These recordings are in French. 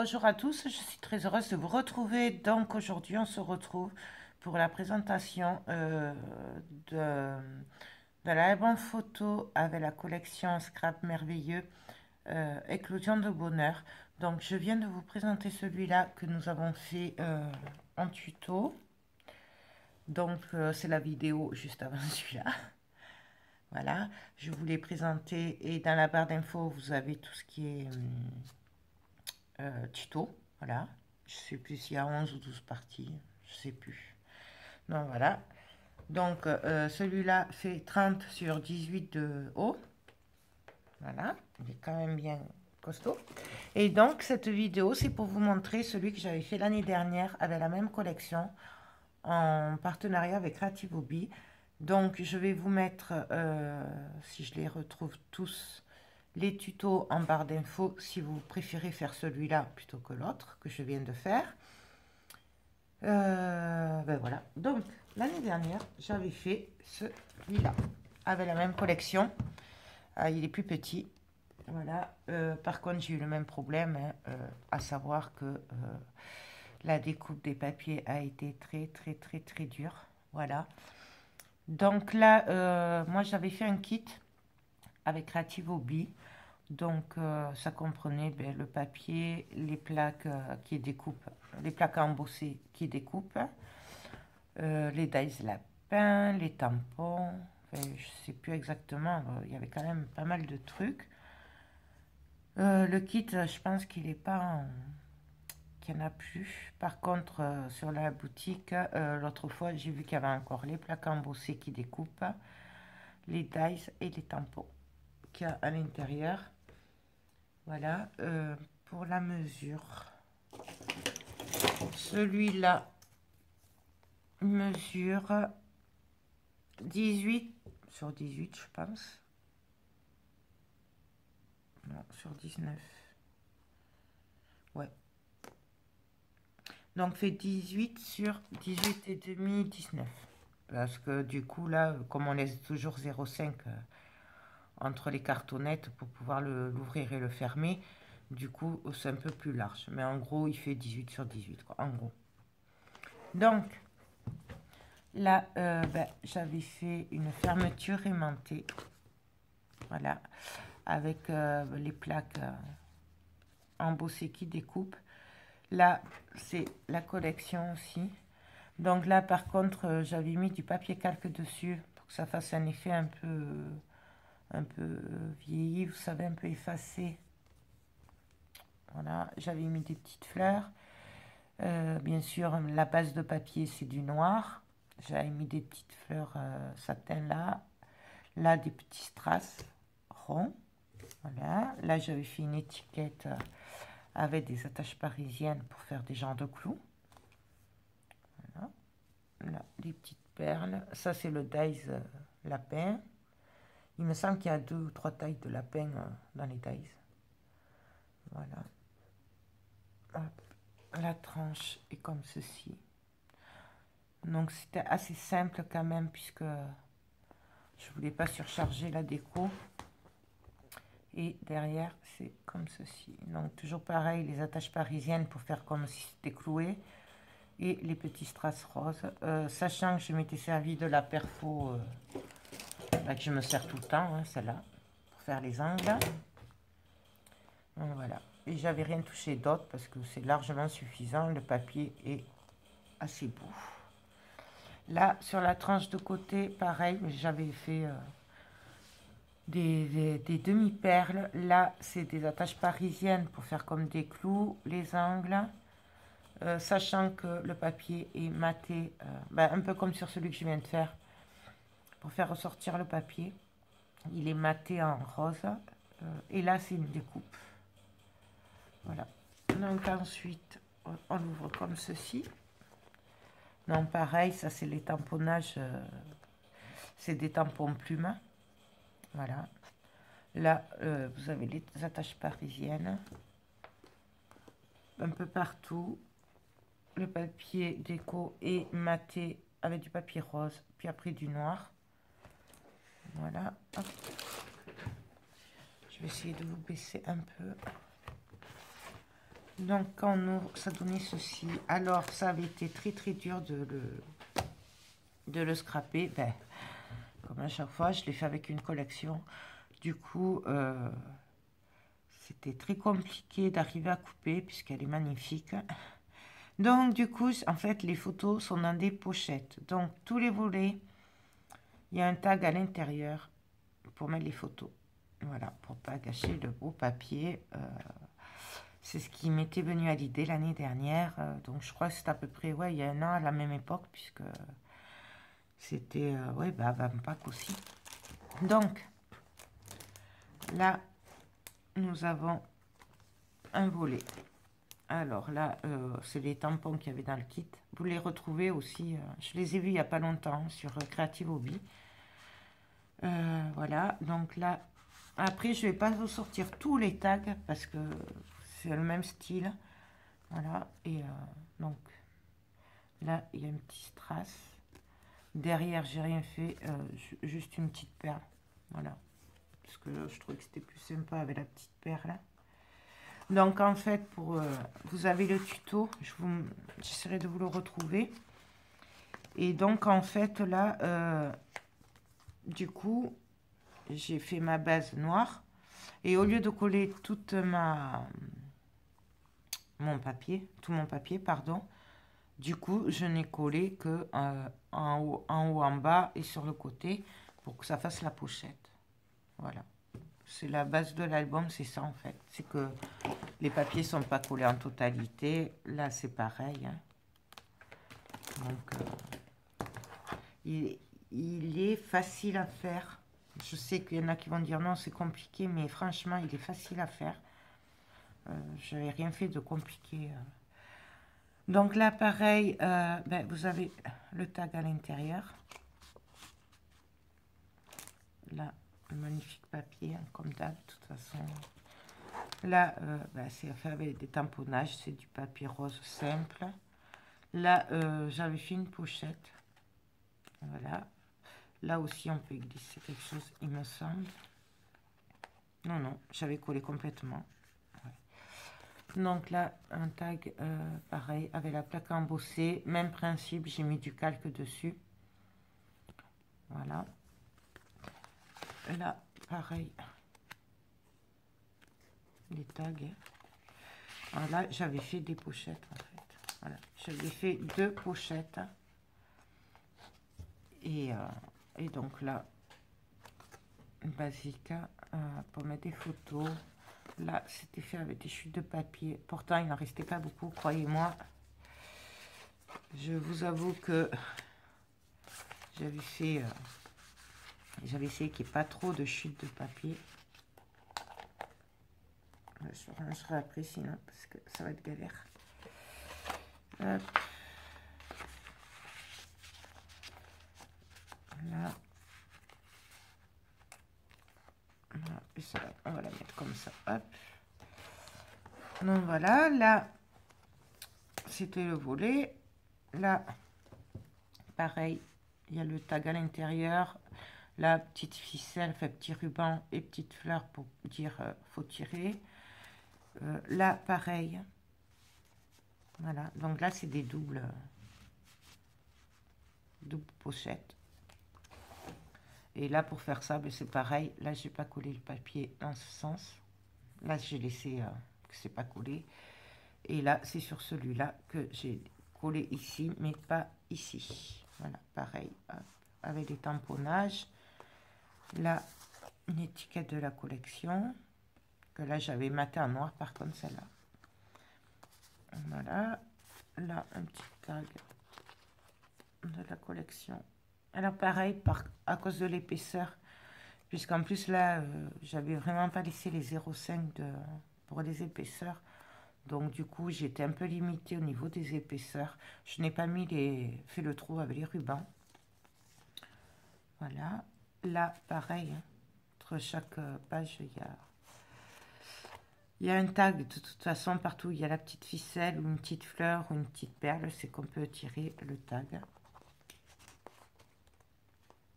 Bonjour à tous, je suis très heureuse de vous retrouver. Donc aujourd'hui, on se retrouve pour la présentation de, de l'album photo avec la collection Scrap Merveilleux Éclosion de Bonheur. Donc je viens de vous présenter celui-là que nous avons fait en tuto. Donc c'est la vidéo juste avant celui-là. Voilà, je vous l'ai présenté et dans la barre d'infos, vous avez tout ce qui est tuto. Voilà, je sais plus s'il y a 11 ou 12 parties, je sais plus. Donc voilà, donc celui-là fait 30 sur 18 de haut. Voilà, il est quand même bien costaud. Et donc cette vidéo, c'est pour vous montrer celui que j'avais fait l'année dernière avec la même collection en partenariat avec Creative Hobby. Donc je vais vous mettre, si je les retrouve tous, les tutos en barre d'infos si vous préférez faire celui-là plutôt que l'autre que je viens de faire. Ben voilà. Donc l'année dernière, j'avais fait celui-là avec la même collection. Il est plus petit. Voilà. Par contre, j'ai eu le même problème, hein, à savoir que la découpe des papiers a été très dure. Voilà. Donc là, moi j'avais fait un kit avec Creative Hobby. Donc ça comprenait le papier, les plaques qui découpent, les plaques à embosser qui découpent, les dies lapins, les tampons. Enfin, je ne sais plus exactement, il y avait quand même pas mal de trucs. Le kit, je pense qu'il n'est pas qu'il n'y en a plus. Par contre, sur la boutique, l'autre fois, j'ai vu qu'il y avait encore les plaques embossées qui découpent, les dies et les tampons qu'il y a à l'intérieur. Voilà, pour la mesure. Celui-là mesure 18 sur 18, je pense. Non, sur 19. Ouais. Donc fait 18 sur 18 et demi, 19. Parce que du coup, là, comme on laisse toujours 0,5 entre les cartonnettes pour pouvoir l'ouvrir et le fermer, du coup, c'est un peu plus large. Mais en gros, il fait 18 sur 18, quoi, en gros. Donc, là, j'avais fait une fermeture aimantée. Voilà, avec les plaques embossées qui découpent. Là, c'est la collection aussi. Donc là, par contre, j'avais mis du papier calque dessus pour que ça fasse un effet un peu vieilli, vous savez, un peu effacé. Voilà, j'avais mis des petites fleurs. Bien sûr, la base de papier, c'est du noir. J'avais mis des petites fleurs satin là. Là, des petits strass ronds. Voilà. Là, j'avais fait une étiquette avec des attaches parisiennes pour faire des genres de clous. Voilà. Là, des petites perles. Ça, c'est le dies lapin. Il me semble qu'il y a 2 ou 3 tailles de lapin dans les dies. Voilà. Hop. La tranche est comme ceci. Donc, c'était assez simple quand même, puisque je voulais pas surcharger la déco. Et derrière, c'est comme ceci. Donc, toujours pareil, les attaches parisiennes pour faire comme si c'était cloué. Et les petits strass roses. Sachant que je m'étais servi de la perfo que je me sers tout le temps, hein, celle-là, pour faire les angles. Donc, voilà. Et j'avais rien touché d'autre parce que c'est largement suffisant. Le papier est assez beau. Là, sur la tranche de côté, pareil, j'avais fait des demi-perles. Là, c'est des attaches parisiennes pour faire comme des clous, les angles. Sachant que le papier est maté, un peu comme sur celui que je viens de faire, pour faire ressortir le papier. Il est maté en rose. Et là, c'est une découpe. Voilà. Donc ensuite, on l'ouvre comme ceci. Donc pareil, ça c'est les tamponnages. C'est des tampons plumes. Voilà. Là, vous avez les attaches parisiennes. Un peu partout. Le papier déco est maté avec du papier rose, puis après du noir. Voilà. Hop. Je vais essayer de vous baisser un peu. Donc quand on ouvre, ça donnait ceci. Alors ça avait été très très dur de le scraper. Ben, comme à chaque fois, je l'ai fait avec une collection. Du coup, c'était très compliqué d'arriver à couper puisqu'elle est magnifique. Donc du coup, en fait, les photos sont dans des pochettes. Donc tous les volets, il y a un tag à l'intérieur pour mettre les photos. Voilà, pour pas gâcher le beau papier. C'est ce qui m'était venu à l'idée l'année dernière. Donc je crois que c'est à peu près, ouais, il y a un an à la même époque, puisque c'était, ouais, bah, Pâques aussi. Donc, là, nous avons un volet. Alors là, c'est les tampons qu'il y avait dans le kit. Vous les retrouvez aussi, je les ai vus il n'y a pas longtemps sur Creative Hobby. Voilà, donc là, après, je vais pas vous sortir tous les tags parce que c'est le même style. Voilà, et donc là, il y a une petite strass. Derrière, j'ai rien fait, juste une petite perle. Voilà, parce que je trouvais que c'était plus sympa avec la petite perle. Donc en fait, vous avez le tuto, j'essaierai de vous le retrouver. Et donc en fait là, du coup, j'ai fait ma base noire. Et au lieu de coller toute tout mon papier, pardon, du coup, je n'ai collé que en haut, en bas et sur le côté pour que ça fasse la pochette. Voilà. C'est la base de l'album, c'est ça en fait. C'est que les papiers sont pas collés en totalité. Là, c'est pareil. Hein. Donc, il est facile à faire. Je sais qu'il y en a qui vont dire non, c'est compliqué, mais franchement, il est facile à faire. Je n'avais rien fait de compliqué. Donc là, pareil, ben, vous avez le tag à l'intérieur. Là, un magnifique papier, hein, comme d'hab, de toute façon. Là, ben, c'est fait avec des tamponnages, c'est du papier rose simple. Là, j'avais fait une pochette. Voilà. Là aussi, on peut glisser quelque chose, il me semble. Non, non, j'avais collé complètement. Ouais. Donc là, un tag pareil, avec la plaque embossée. Même principe, j'ai mis du calque dessus. Voilà. Là, pareil. Les tags. Alors là, j'avais fait des pochettes, en fait. Voilà. J'avais fait 2 pochettes. Et donc là, basique pour mettre des photos. Là, c'était fait avec des chutes de papier. Pourtant, il n'en restait pas beaucoup, croyez-moi. Je vous avoue que j'avais fait... j'avais essayé qu'il n'y ait pas trop de chutes de papier. Je rangerai après sinon, parce que ça va être galère. Hop. Là. Et ça, on va la mettre comme ça. Hop. Donc voilà, là, c'était le volet. Là, pareil, il y a le tag à l'intérieur. La petite ficelle, fait petit ruban et petite fleur pour dire faut tirer. Là, pareil. Voilà, donc là, c'est des doubles pochettes. Et là, pour faire ça, ben, c'est pareil. Là, j'ai pas collé le papier dans ce sens. Là, j'ai laissé que c'est pas collé. Et là, c'est sur celui-là que j'ai collé ici, mais pas ici. Voilà, pareil, hop, avec les tamponnages. Là, une étiquette de la collection, que là, j'avais maté en noir, par contre, celle-là. Voilà, là, un petit tag de la collection. Alors, pareil, à cause de l'épaisseur, puisqu'en plus, là, j'avais vraiment pas laissé les 0,5 pour les épaisseurs. Donc, du coup, j'étais un peu limitée au niveau des épaisseurs. Je n'ai pas fait le trou avec les rubans. Voilà. Là, pareil, hein, entre chaque page, il y a un tag. De toute façon, partout, il y a la petite ficelle ou une petite fleur ou une petite perle. C'est qu'on peut tirer le tag.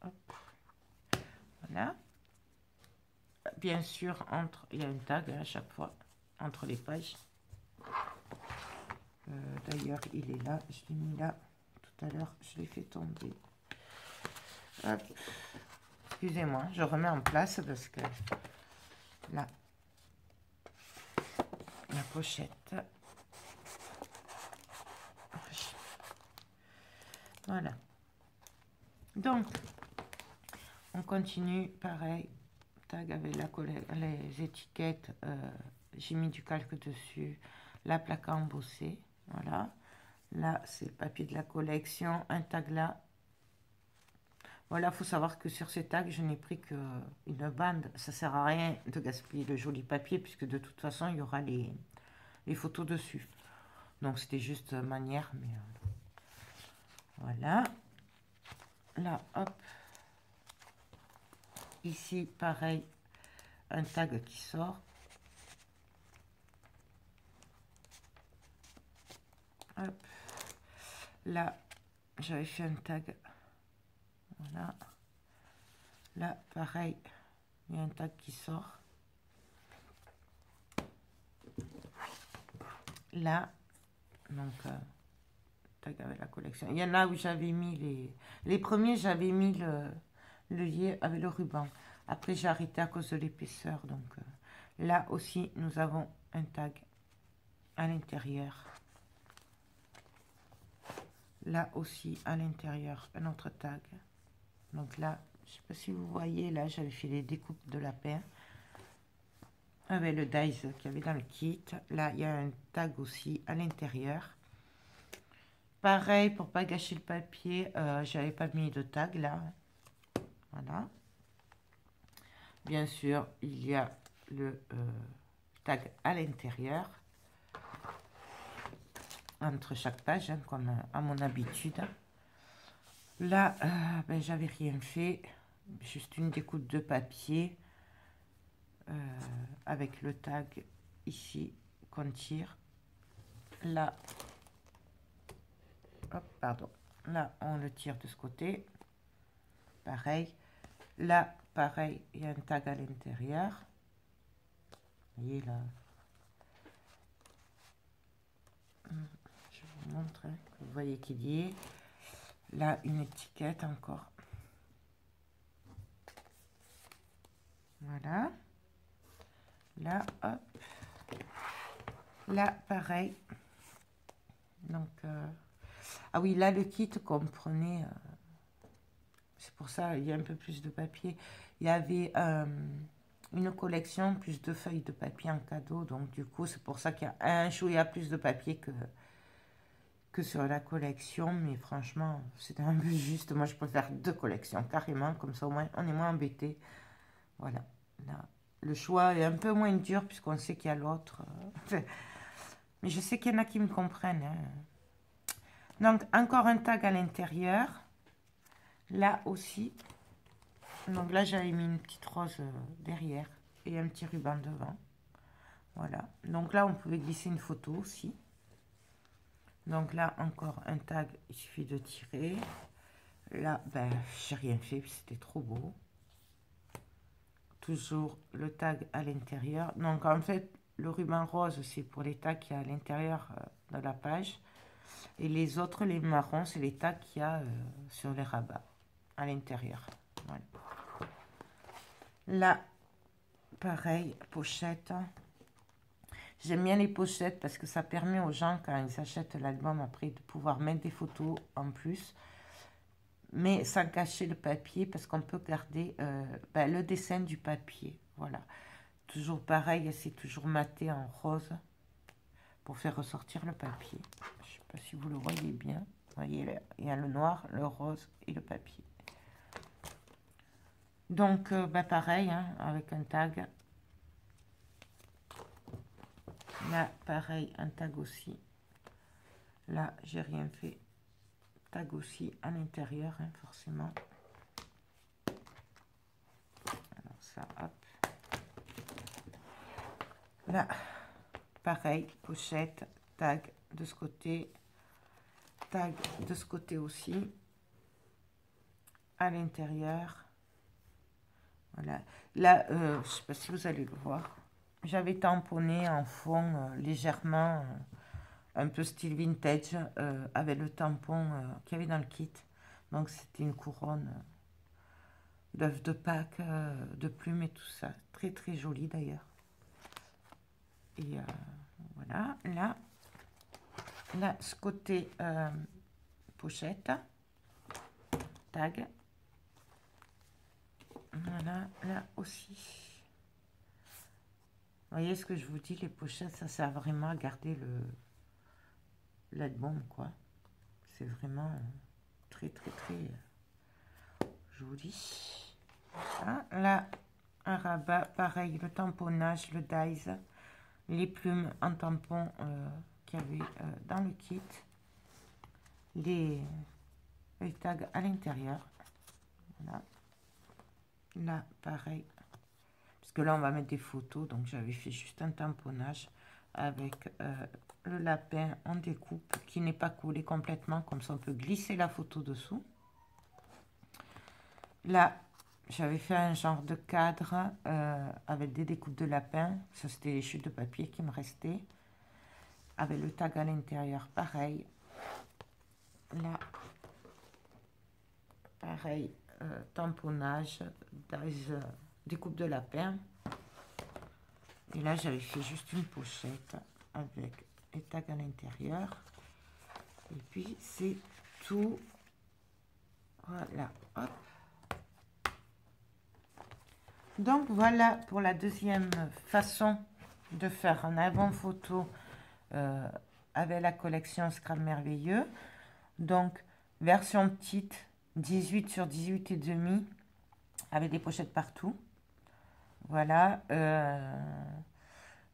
Hop. Voilà. Bien sûr, il y a un tag à chaque fois, entre les pages. D'ailleurs, il est là. Je l'ai mis là. Tout à l'heure, je l'ai fait tomber. Hop. Excusez-moi, je remets en place parce que là, la pochette. Voilà. Donc, on continue pareil. Tag avec les étiquettes. J'ai mis du calque dessus. La plaque à embosser. Voilà. Là, c'est le papier de la collection. Un tag là. Voilà, il faut savoir que sur ces tags, je n'ai pris qu'une bande. Ça ne sert à rien de gaspiller le joli papier, puisque de toute façon, il y aura les photos dessus. Donc, c'était juste manière, mais voilà. Là, hop. Ici, pareil, un tag qui sort. Hop. Là, j'avais fait un tag. Voilà. Là, pareil, il y a un tag qui sort. Là, donc, tag avec la collection. Il y en a où j'avais mis les premiers, j'avais mis le lié avec le ruban. Après, j'ai arrêté à cause de l'épaisseur. Donc, là aussi, nous avons un tag à l'intérieur. Là aussi, à l'intérieur, un autre tag. Donc là, je ne sais pas si vous voyez, là, j'avais fait les découpes de lapin avec le dies qu'il y avait dans le kit. Là, il y a un tag aussi à l'intérieur. Pareil, pour pas gâcher le papier, j'avais pas mis de tag là. Voilà. Bien sûr, il y a le tag à l'intérieur. Entre chaque page, hein, comme à mon habitude. Là, ben, j'avais rien fait. Juste une découpe de papier. Avec le tag ici qu'on tire. Là, hop, pardon. Là, on le tire de ce côté. Pareil. Là, pareil, il y a un tag à l'intérieur. Vous voyez là. Je vous montre, hein, que vous voyez qu'il y est. Là, une étiquette encore. Voilà. Là, hop. Là, pareil. Donc, ah oui, là, le kit comprenait... c'est pour ça, il y a un peu plus de papier. Il y avait une collection, plus de feuilles de papier en cadeau. Donc, du coup, c'est pour ça qu'il y a un chouïa plus de papier que sur la collection. Mais franchement, c'était un peu juste. Moi, je préfère 2 collections, carrément. Comme ça, au moins, on est moins embêté. Voilà. Là, le choix est un peu moins dur, puisqu'on sait qu'il y a l'autre. Mais je sais qu'il y en a qui me comprennent. Hein. Donc, encore un tag à l'intérieur. Là aussi. Donc là, j'avais mis une petite rose derrière et un petit ruban devant. Voilà. Donc là, on pouvait glisser une photo aussi. Donc là, encore un tag, il suffit de tirer. Là, ben, j'ai rien fait, c'était trop beau. Toujours le tag à l'intérieur. Donc en fait, le ruban rose, c'est pour les tags qu'il y a à l'intérieur de la page. Et les autres, les marrons, c'est les tags qu'il y a sur les rabats à l'intérieur. Voilà. Là, pareil, pochette. J'aime bien les pochettes parce que ça permet aux gens, quand ils achètent l'album, après, de pouvoir mettre des photos en plus. Mais sans cacher le papier, parce qu'on peut garder ben, le dessin du papier. Voilà. Toujours pareil, c'est toujours maté en rose pour faire ressortir le papier. Je ne sais pas si vous le voyez bien. Vous voyez, là, il y a le noir, le rose et le papier. Donc, ben, pareil, hein, avec un tag. Là, pareil, un tag aussi. Là, j'ai rien fait. Tag aussi à l'intérieur, hein, forcément. Alors ça, hop. Là, pareil, pochette, tag de ce côté. Tag de ce côté aussi. À l'intérieur. Voilà. Là, je ne sais pas si vous allez le voir. J'avais tamponné en fond légèrement un peu style vintage, avec le tampon qu'il y avait dans le kit. Donc c'était une couronne d'œufs de Pâques, de plumes et tout ça. Très très joli d'ailleurs. Et voilà, là, ce côté pochette, tag. Voilà, là aussi. Vous voyez ce que je vous dis, les pochettes, ça sert vraiment à garder l'album, quoi. C'est vraiment très, très, très joli. Voilà. Là, un rabat, pareil, le tamponnage, le dies, les plumes en tampon qu'il y avait dans le kit, les tags à l'intérieur. Voilà. Là, pareil. Parce que là, on va mettre des photos. Donc, j'avais fait juste un tamponnage avec le lapin en découpe qui n'est pas collé complètement. Comme ça, on peut glisser la photo dessous. Là, j'avais fait un genre de cadre avec des découpes de lapin. Ça, c'était les chutes de papier qui me restaient. Avec le tag à l'intérieur, pareil. Là, pareil, tamponnage, découpe de lapin. Et là, j'avais fait juste une pochette avec les tags à l'intérieur. Et puis, c'est tout. Voilà, hop. Donc, voilà pour la deuxième façon de faire un avant photo avec la collection Scrap Merveilleux. Donc, version petite, 18 sur 18 et demi, avec des pochettes partout. Voilà.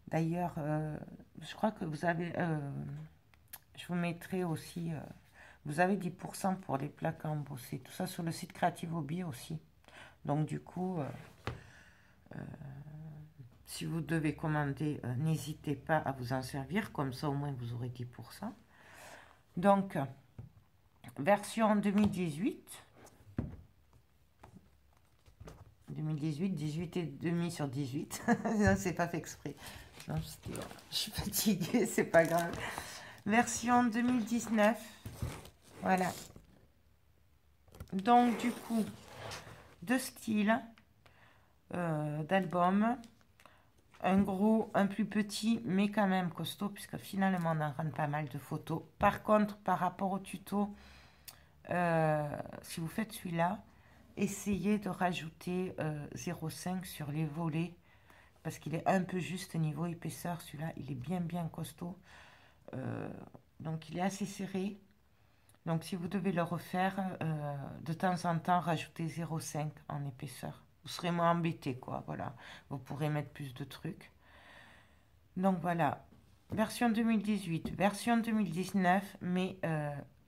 D'ailleurs, je crois que vous avez... je vous mettrai aussi... vous avez 10% pour les plaques embossées. Tout ça sur le site Creative Hobby aussi. Donc, du coup... si vous devez commander, n'hésitez pas à vous en servir. Comme ça, au moins, vous aurez 10%. Donc, version 2018. 2018, 18 et demi sur 18. Non, c'est pas fait exprès. Non, je suis fatiguée, c'est pas grave. Version 2019. Voilà. Donc, du coup, deux styles d'album. Un gros, un plus petit, mais quand même costaud, puisque finalement, on en rend pas mal de photos. Par contre, par rapport au tuto, si vous faites celui-là, essayez de rajouter 0,5 sur les volets, parce qu'il est un peu juste niveau épaisseur. Celui-là, il est bien costaud. Donc, il est assez serré. Donc, si vous devez le refaire, de temps en temps, rajoutez 0,5 en épaisseur. Vous serez moins embêté, quoi. Voilà. Vous pourrez mettre plus de trucs. Donc, voilà. Version 2018, version 2019, mais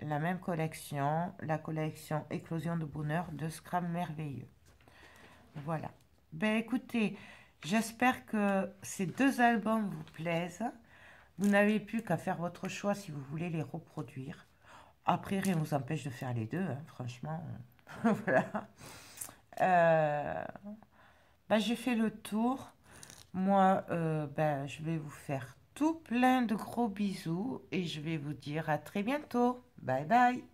la même collection, la collection Éclosion de Bonheur de Scrap Merveilleux. Voilà. Ben, écoutez, j'espère que ces deux albums vous plaisent. Vous n'avez plus qu'à faire votre choix si vous voulez les reproduire. Après, rien ne vous empêche de faire les deux, hein, franchement. Voilà. Ben, j'ai fait le tour. Moi, ben, je vais vous faire tout plein de gros bisous et je vais vous dire à très bientôt. Bye bye.